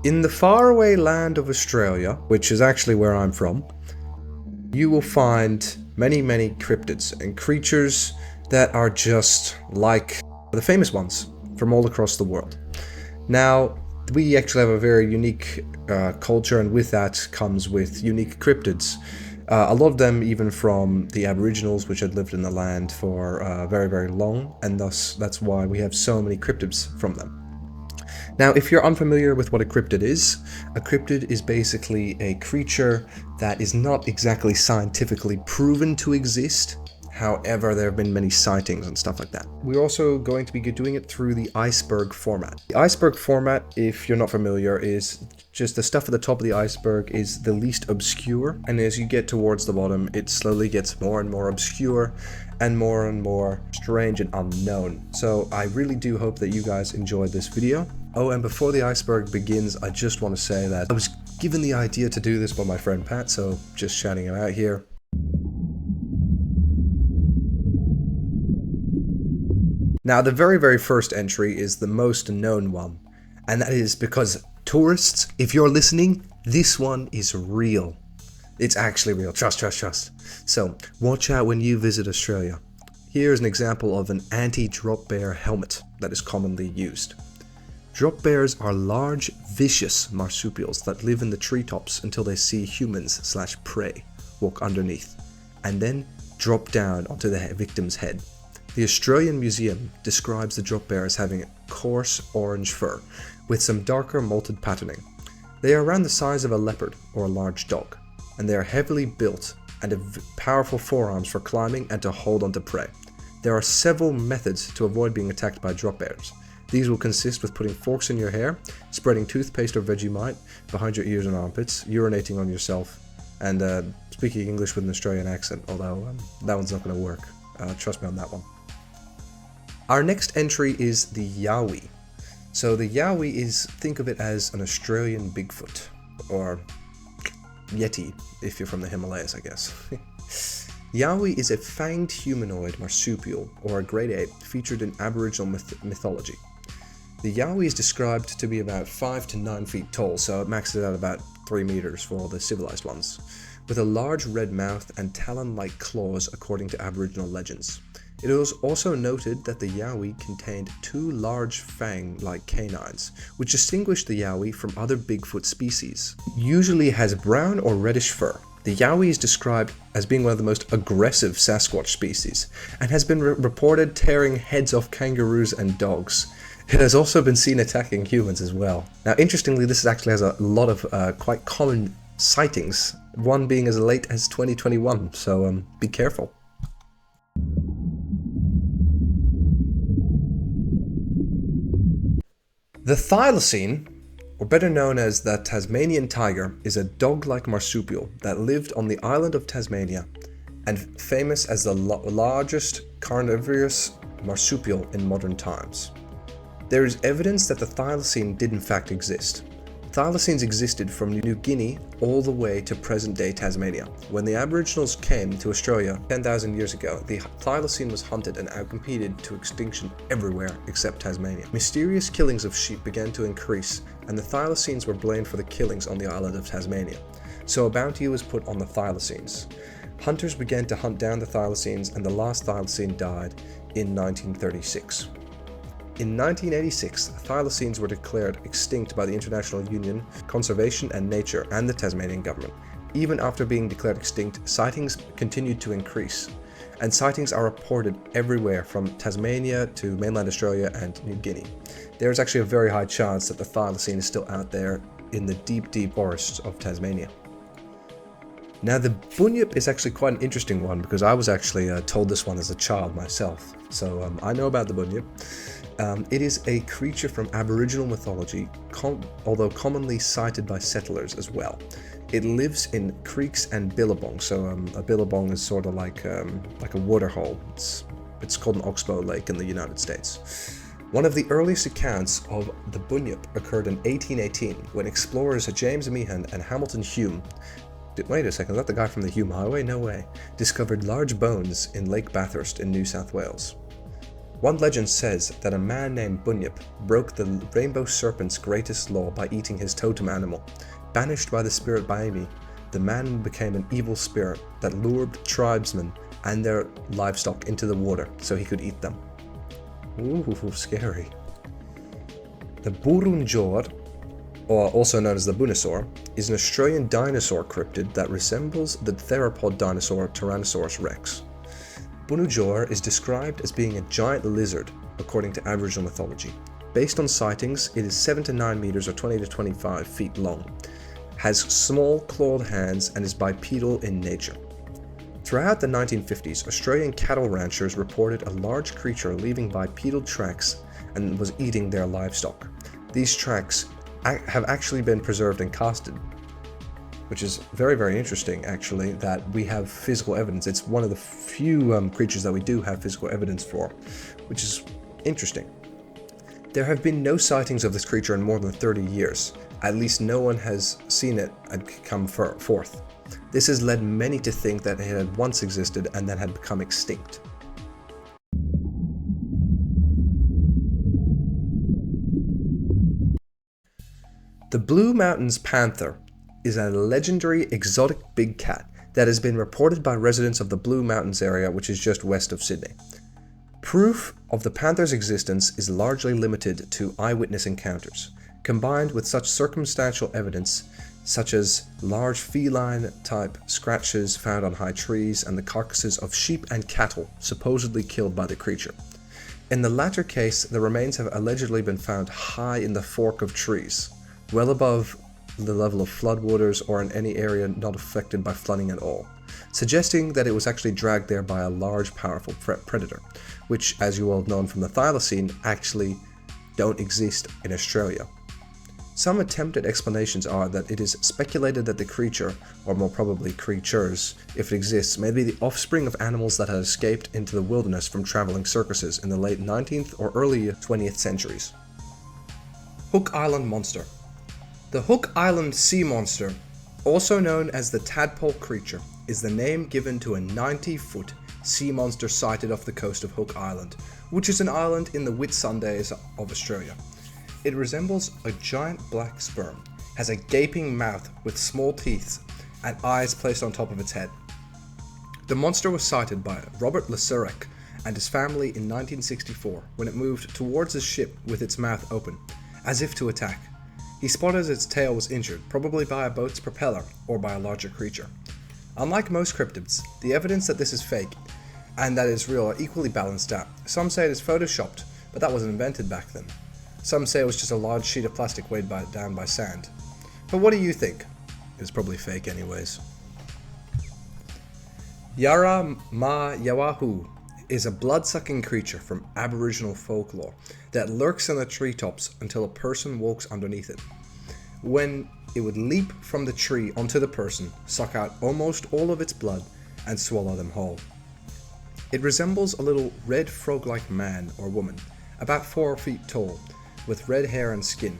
In the faraway land of Australia, which is actually where I'm from, you will find many cryptids and creatures that are just like the famous ones from all across the world. Now, we actually have a very unique culture, and with that comes with unique cryptids. A lot of them even from the Aboriginals, which had lived in the land for very long, and thus that's why we have so many cryptids from them. Now, if you're unfamiliar with what a cryptid is basically a creature that is not exactly scientifically proven to exist. However, there have been many sightings and stuff like that. We're also going to be doing it through the iceberg format. The iceberg format, if you're not familiar, is just the stuff at the top of the iceberg is the least obscure, and as you get towards the bottom, it slowly gets more and more obscure and more strange and unknown. So I really do hope that you guys enjoyed this video. Oh, and before the iceberg begins, I just want to say that I was given the idea to do this by my friend Pat, so just shouting him out here. Now, the very first entry is the most known one, and that is because tourists, if you're listening, this one is real. It's actually real. Trust. So, watch out when you visit Australia. Here's an example of an anti-drop bear helmet that is commonly used. Drop bears are large, vicious marsupials that live in the treetops until they see humans/prey walk underneath, and then drop down onto the victim's head. The Australian Museum describes the drop bear as having coarse orange fur with some darker molted patterning. They are around the size of a leopard or a large dog, and they are heavily built and have powerful forearms for climbing and to hold onto prey. There are several methods to avoid being attacked by drop bears. These will consist with putting forks in your hair, spreading toothpaste or Vegemite behind your ears and armpits, urinating on yourself, and speaking English with an Australian accent, although that one's not going to work. Trust me on that one. Our next entry is the Yowie. So the Yowie is, think of it as an Australian Bigfoot, or Yeti, if you're from the Himalayas, I guess. Yowie is a fanged humanoid marsupial, or a great ape, featured in Aboriginal mythology. The Yowie is described to be about 5 to 9 feet tall, so it maxes out about 3 meters for all the civilized ones, with a large red mouth and talon-like claws according to Aboriginal legends. It was also noted that the Yowie contained 2 large fang-like canines, which distinguish the Yowie from other Bigfoot species. It usually has brown or reddish fur. The Yowie is described as being one of the most aggressive Sasquatch species, and has been reported tearing heads off kangaroos and dogs. It has also been seen attacking humans as well. Now, interestingly, this actually has a lot of quite common sightings, one being as late as 2021, so be careful. The Thylacine, or better known as the Tasmanian tiger, is a dog-like marsupial that lived on the island of Tasmania and famous as the largest carnivorous marsupial in modern times. There is evidence that the Thylacine did in fact exist. Thylacines existed from New Guinea all the way to present-day Tasmania. When the Aboriginals came to Australia 10,000 years ago, the Thylacine was hunted and outcompeted to extinction everywhere except Tasmania. Mysterious killings of sheep began to increase, and the Thylacines were blamed for the killings on the island of Tasmania. So a bounty was put on the Thylacines. Hunters began to hunt down the Thylacines, and the last Thylacine died in 1936. In 1986, Thylacines were declared extinct by the International Union Conservation and Nature and the Tasmanian government. Even after being declared extinct, sightings continued to increase, and sightings are reported everywhere from Tasmania to mainland Australia and New Guinea. There is actually a very high chance that the Thylacine is still out there in the deep forests of Tasmania. Now, the Bunyip is actually quite an interesting one because I was actually told this one as a child myself, so I know about the Bunyip. It is a creature from Aboriginal mythology, although commonly sighted by settlers as well. It lives in creeks and billabongs, so a billabong is sort of like a waterhole. It's called an oxbow lake in the United States. One of the earliest accounts of the Bunyip occurred in 1818 when explorers James Meehan and Hamilton Hume, wait a second, is that the guy from the Hume Highway? No way. Discovered large bones in Lake Bathurst in New South Wales. One legend says that a man named Bunyip broke the rainbow serpent's greatest law by eating his totem animal. Banished by the spirit Baimi, the man became an evil spirit that lured tribesmen and their livestock into the water so he could eat them. Ooh, scary. The Burrunjor, or also known as the Bunyip, is an Australian dinosaur cryptid that resembles the theropod dinosaur Tyrannosaurus rex. Burrunjor is described as being a giant lizard, according to Aboriginal mythology. Based on sightings, it is 7 to 9 meters or 20 to 25 feet long, has small clawed hands, and is bipedal in nature. Throughout the 1950s, Australian cattle ranchers reported a large creature leaving bipedal tracks and was eating their livestock. These tracks have actually been preserved and casted, which is very, very interesting, actually, that we have physical evidence. It's one of the few creatures that we do have physical evidence for, which is interesting. There have been no sightings of this creature in more than 30 years. At least no one has seen it and come forth. This has led many to think that it had once existed and then had become extinct. The Blue Mountains panther is a legendary exotic big cat that has been reported by residents of the Blue Mountains area, which is just west of Sydney. Proof of the panther's existence is largely limited to eyewitness encounters, combined with such circumstantial evidence such as large feline-type scratches found on high trees and the carcasses of sheep and cattle supposedly killed by the creature. In the latter case, the remains have allegedly been found high in the fork of trees, well above the level of floodwaters or in any area not affected by flooding at all, suggesting that it was actually dragged there by a large, powerful predator, which, as you all have known from the Thylacine, actually don't exist in Australia. Some attempted explanations are that it is speculated that the creature, or more probably creatures, if it exists, may be the offspring of animals that had escaped into the wilderness from traveling circuses in the late 19th or early 20th centuries. Hook Island Monster. The Hook Island sea monster, also known as the tadpole creature, is the name given to a 90-foot sea monster sighted off the coast of Hook Island, which is an island in the Whitsundays of Australia. It resembles a giant black sperm, has a gaping mouth with small teeth and eyes placed on top of its head. The monster was sighted by Robert Lesurek and his family in 1964 when it moved towards his ship with its mouth open, as if to attack. He spotted its tail was injured, probably by a boat's propeller or by a larger creature. Unlike most cryptids, the evidence that this is fake and that it's real are equally balanced out. Some say it is photoshopped, but that wasn't invented back then. Some say it was just a large sheet of plastic weighed down by sand. But what do you think? It was probably fake anyways. Yara-ma-yha-who is a blood-sucking creature from Aboriginal folklore that lurks in the treetops until a person walks underneath it. When it would leap from the tree onto the person, suck out almost all of its blood, and swallow them whole. It resembles a little red frog-like man or woman, about 4 feet tall, with red hair and skin.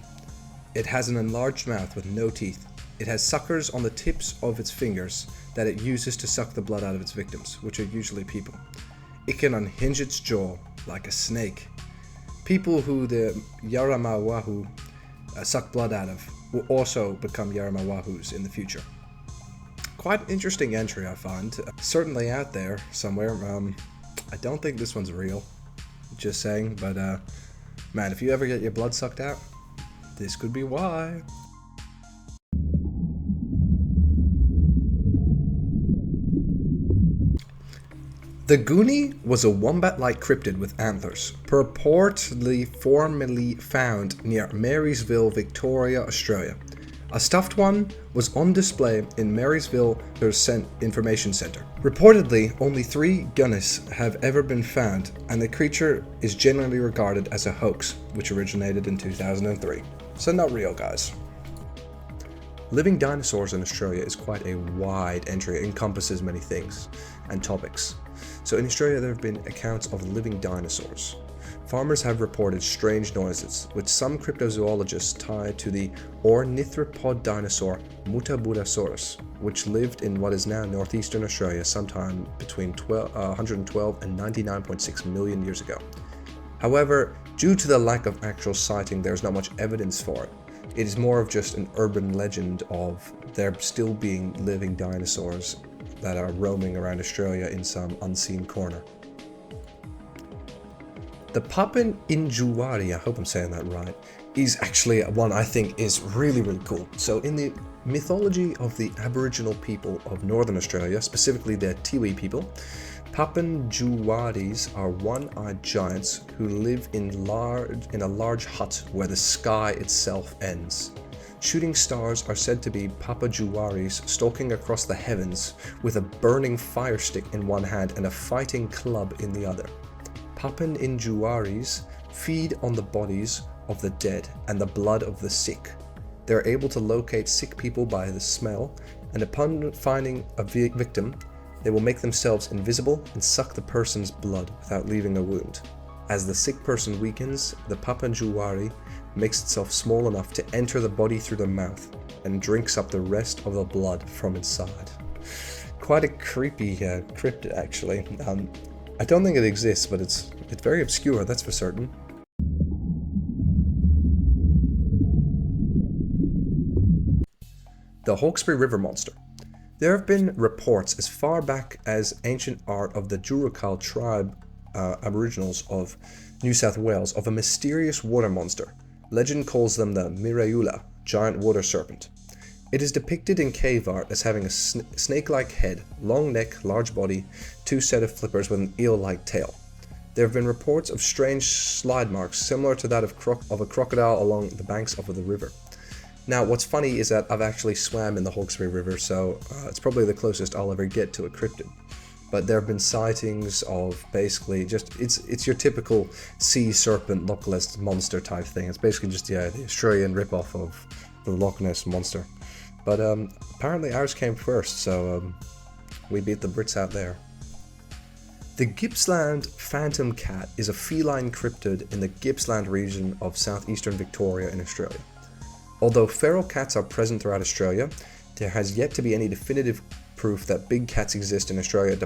It has an enlarged mouth with no teeth. It has suckers on the tips of its fingers that it uses to suck the blood out of its victims, which are usually people. It can unhinge its jaw like a snake. People who the Yara-ma-yha-who suck blood out of will also become Yara-ma-yha-whos in the future. Quite an interesting entry, I find. Certainly out there somewhere. I don't think this one's real, just saying, but man, if you ever get your blood sucked out, this could be why. The Goonie was a wombat-like cryptid with antlers, purportedly formerly found near Marysville, Victoria, Australia. A stuffed one was on display in Marysville Information Centre. Reportedly, only 3 Goonies have ever been found, and the creature is generally regarded as a hoax, which originated in 2003. So not real, guys. Living dinosaurs in Australia is quite a wide entry. It encompasses many things and topics. So in Australia there have been accounts of living dinosaurs. Farmers have reported strange noises, which some cryptozoologists tie to the ornithopod dinosaur Mutabudasaurus, which lived in what is now northeastern Australia sometime between 112 and 99.6 million years ago. However, due to the lack of actual sighting, there's not much evidence for it. It is more of just an urban legend of there still being living dinosaurs that are roaming around Australia in some unseen corner. The Papinjuwari, I hope I'm saying that right, is actually one I think is really cool. So in the mythology of the Aboriginal people of Northern Australia, specifically the Tiwi people, Papinjuwaris are one-eyed giants who live in a large hut where the sky itself ends. Shooting stars are said to be Papinjuwaris stalking across the heavens with a burning fire stick in one hand and a fighting club in the other. Papinjuwaris feed on the bodies of the dead and the blood of the sick. They are able to locate sick people by the smell, and upon finding a victim, they will make themselves invisible and suck the person's blood without leaving a wound. As the sick person weakens, the Papinjuwari makes itself small enough to enter the body through the mouth and drinks up the rest of the blood from inside. Quite a creepy cryptid, actually. I don't think it exists, but it's very obscure, that's for certain. The Hawkesbury River monster. There have been reports as far back as ancient art of the Jurukal tribe Aboriginals of New South Wales of a mysterious water monster. Legend calls them the Mirayula, giant water serpent. It is depicted in cave art as having a snake-like head, long neck, large body, two set of flippers with an eel-like tail. There have been reports of strange slide marks similar to that of a crocodile along the banks of the river. Now, what's funny is that I've actually swam in the Hawkesbury River, so it's probably the closest I'll ever get to a cryptid. But there have been sightings of basically just, it's your typical sea serpent Loch Ness monster type thing. It's basically just, the Australian ripoff of the Loch Ness monster. But apparently ours came first, so we beat the Brits out there. The Gippsland phantom cat is a feline cryptid in the Gippsland region of southeastern Victoria in Australia. Although feral cats are present throughout Australia, there has yet to be any definitive proof that big cats exist in Australia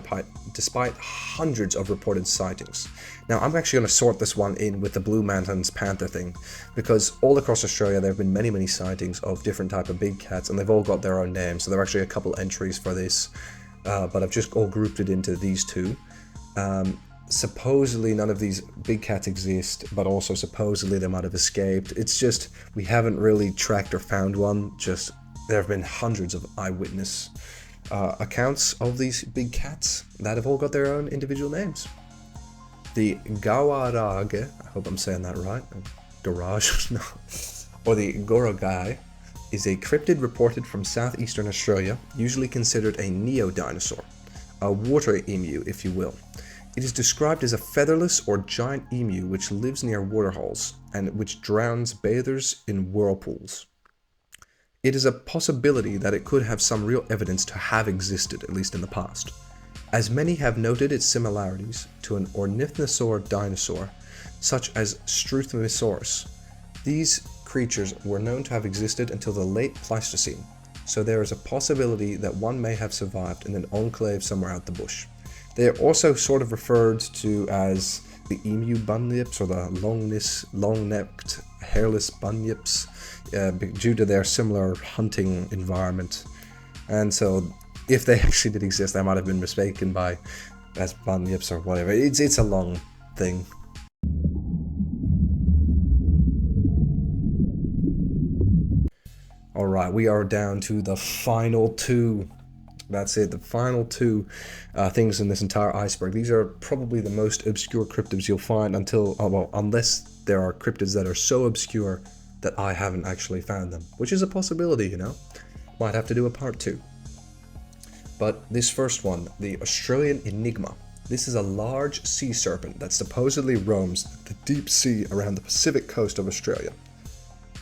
despite hundreds of reported sightings. Now, I'm actually going to sort this one in with the Blue Mountains panther thing, because all across Australia there have been many sightings of different type of big cats, and they've all got their own names. So there are actually a couple entries for this, but I've just all grouped it into these two. Supposedly none of these big cats exist, but also supposedly they might have escaped. It's just, we haven't really tracked or found one. Just, there have been hundreds of eyewitness accounts of these big cats that have all got their own individual names. The Gawarage, I hope I'm saying that right, garage, no, or the Gorogai, is a cryptid reported from southeastern Australia, usually considered a neo-dinosaur, a water emu if you will. It is described as a featherless or giant emu which lives near waterholes and which drowns bathers in whirlpools. It is a possibility that it could have some real evidence to have existed, at least in the past, as many have noted its similarities to an ornithosaurid dinosaur, such as Struthmosaurus. These creatures were known to have existed until the late Pleistocene, so there is a possibility that one may have survived in an enclave somewhere out the bush. They are also sort of referred to as the emu bunyips or the long-necked, hairless bunyips due to their similar hunting environment. And so, if they actually did exist, they might have been mistaken as bunyips or whatever. It's a long thing. Alright, we are down to the final two. That's it, the final two things in this entire iceberg. These are probably the most obscure cryptids you'll find unless there are cryptids that are so obscure that I haven't actually found them, which is a possibility, you know. Might have to do a part 2. But this first one, the Australian Enigma. This is a large sea serpent that supposedly roams the deep sea around the Pacific coast of Australia.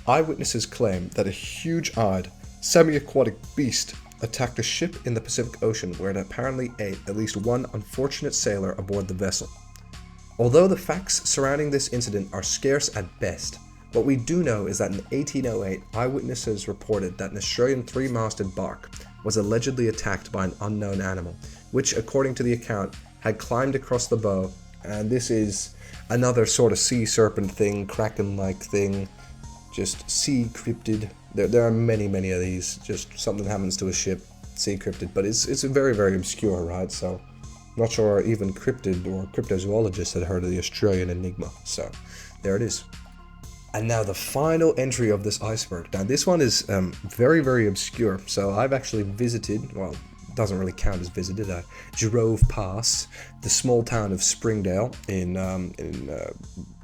Eyewitnesses claim that a huge-eyed, semi-aquatic beast attacked a ship in the Pacific Ocean where it apparently ate at least one unfortunate sailor aboard the vessel. Although the facts surrounding this incident are scarce at best, what we do know is that in 1808, eyewitnesses reported that an Australian 3-masted bark was allegedly attacked by an unknown animal, which, according to the account, had climbed across the bow And this is another sort of sea serpent thing, kraken-like thing, just sea cryptid. There are many of these. Just something happens to a ship, sea cryptid, but it's very obscure, right? So I'm not sure even cryptid or cryptozoologists had heard of the Australian enigma. So there it is. And now the final entry of this iceberg. Now this one is very obscure. So I've actually visited, well, doesn't really count as visited. I drove past the small town of Springdale in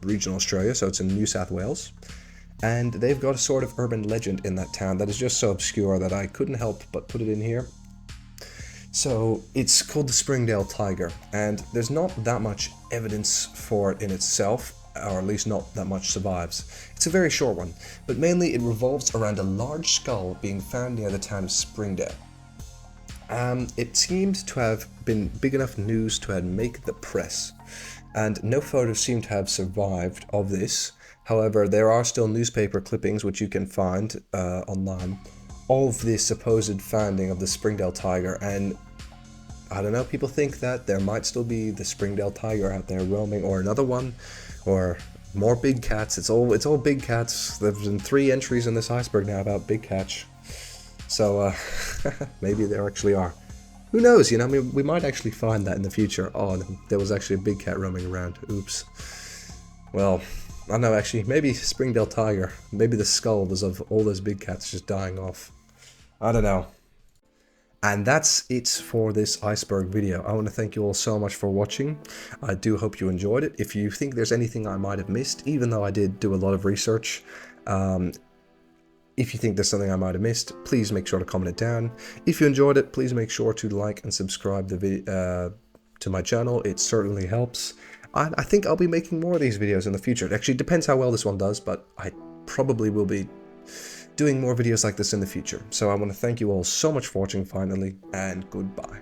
regional Australia. So it's in New South Wales. And they've got a sort of urban legend in that town that is just so obscure that I couldn't help but put it in here. So it's called the Springdale Tiger, and there's not that much evidence for it in itself, or at least not that much survives. It's a very short one, but mainly it revolves around a large skull being found near the town of Springdale. It seemed to have been big enough news to make the press, and no photos seem to have survived of this. However, there are still newspaper clippings which you can find online of this supposed finding of the Springdale Tiger, and I don't know, people think that there might still be the Springdale Tiger out there roaming, or another one, or more big cats. It's all big cats. There's been 3 entries in this iceberg now about big cats. So maybe there actually are. Who knows, you know, I mean, we might actually find that in the future. Oh, there was actually a big cat roaming around. Oops. Well, I don't know, actually, maybe Springdale Tiger, maybe the skull was of all those big cats just dying off. I don't know. And that's it for this iceberg video. I want to thank you all so much for watching. I do hope you enjoyed it. If you think there's anything I might have missed, even though I did do a lot of research, if you think there's something I might have missed, please make sure to comment it down. If you enjoyed it, please make sure to like and subscribe to my channel. It certainly helps. I think I'll be making more of these videos in the future. It actually depends how well this one does, but I probably will be doing more videos like this in the future. So I want to thank you all so much for watching finally, and goodbye.